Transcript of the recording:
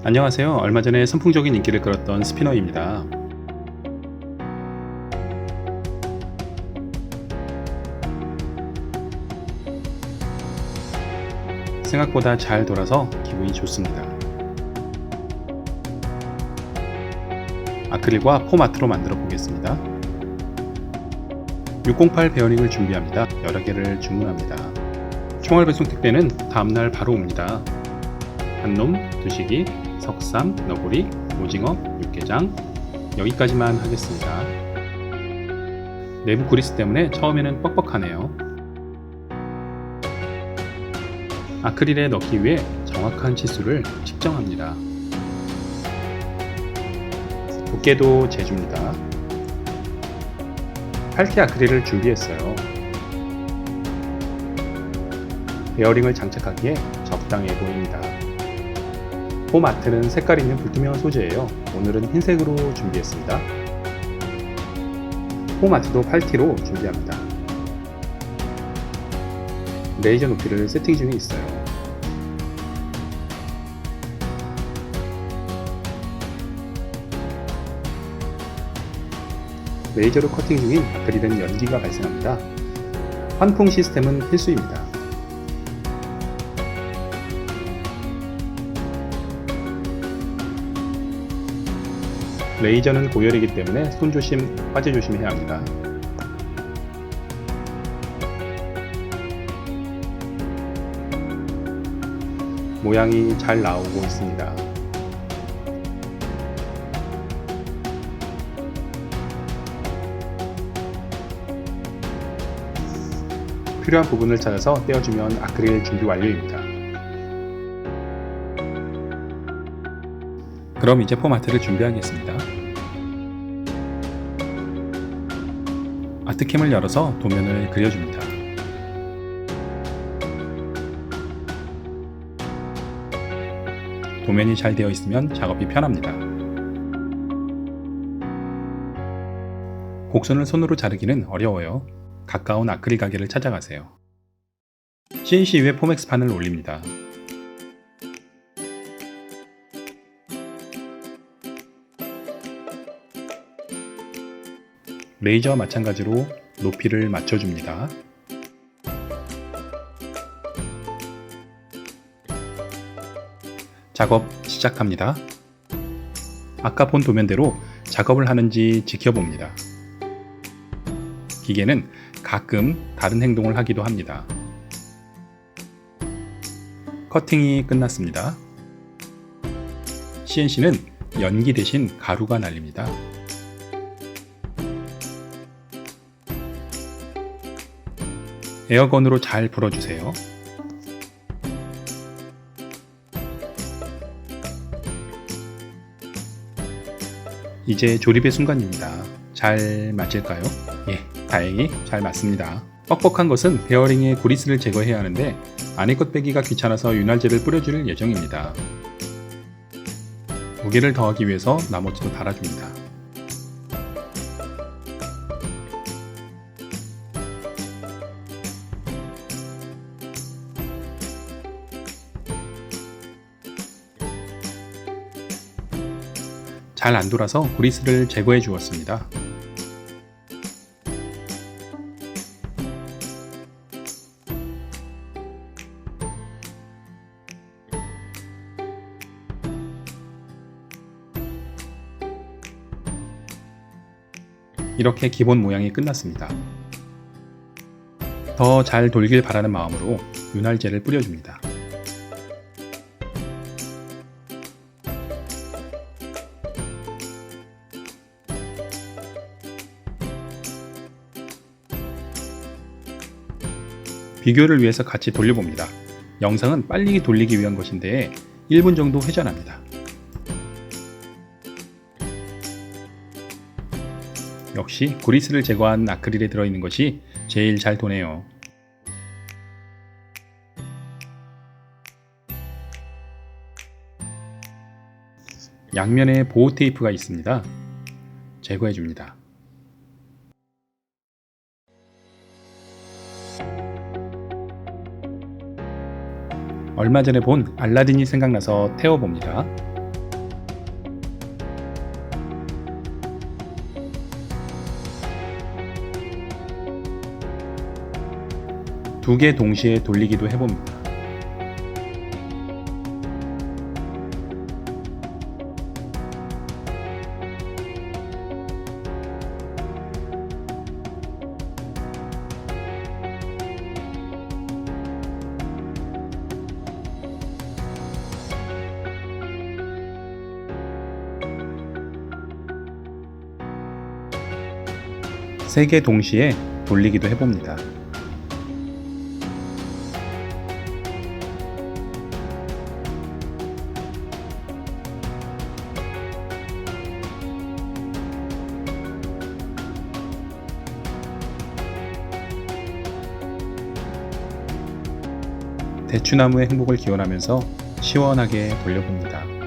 안녕하세요. 얼마 전에 선풍적인 인기를 끌었던 스피너입니다. 생각보다 잘 돌아서 기분이 좋습니다. 아크릴과 포마트로 만들어 보겠습니다. 608 베어링을 준비합니다. 여러 개를 주문합니다. 총알 배송 택배는 다음날 바로 옵니다. 한놈, 두시기, 석삼, 너구리, 오징어, 육개장 여기까지만 하겠습니다. 내부 그리스 때문에 처음에는 뻑뻑하네요. 아크릴에 넣기 위해 정확한 치수를 측정합니다. 두께도 재줍니다. 8T 아크릴을 준비했어요. 베어링을 장착하기에 적당해 보입니다. 폼아트는 색깔 있는 불투명한 소재예요. 오늘은 흰색으로 준비했습니다. 폼아트도 8T로 준비합니다. 레이저 높이를 세팅 중에 있어요. 레이저로 커팅 중인 아크릴은 연기가 발생합니다. 환풍 시스템은 필수입니다. 레이저는 고열이기 때문에 손 조심, 화재 조심해야 합니다. 모양이 잘 나오고 있습니다. 필요한 부분을 찾아서 떼어주면 아크릴 준비 완료입니다. 그럼 이제 폼아트를 준비하겠습니다. 아트캠을 열어서 도면을 그려줍니다. 도면이 잘 되어 있으면 작업이 편합니다. 곡선을 손으로 자르기는 어려워요. 가까운 아크릴 가게를 찾아가세요. CNC 위에 포맥스판을 올립니다. 레이저와 마찬가지로 높이를 맞춰줍니다. 작업 시작합니다. 아까 본 도면대로 작업을 하는지 지켜봅니다. 기계는 가끔 다른 행동을 하기도 합니다. 커팅이 끝났습니다. CNC는 연기 대신 가루가 날립니다. 에어건으로 잘 불어주세요. 이제 조립의 순간입니다. 잘 맞을까요? 예, 다행히 잘 맞습니다. 뻑뻑한 것은 베어링의 그리스를 제거해야 하는데 안에 것 빼기가 귀찮아서 윤활제를 뿌려줄 예정입니다. 무게를 더하기 위해서 나머지도 달아줍니다. 잘 안 돌아서 그리스를 제거해 주었습니다. 이렇게 기본 모양이 끝났습니다. 더 잘 돌길 바라는 마음으로 윤활제를 뿌려줍니다. 비교를 위해서 같이 돌려봅니다. 영상은 빨리 돌리기 위한 것인데 1분 정도 회전합니다. 역시 그리스를 제거한 아크릴에 들어있는 것이 제일 잘 도네요. 양면에 보호 테이프가 있습니다. 제거해줍니다. 얼마 전에 본 알라딘이 생각나서 태워봅니다. 두 개 동시에 돌리기도 해봅니다. 세 개 동시에 돌리기도 해봅니다. 대추나무의 행복을 기원하면서 시원하게 돌려봅니다.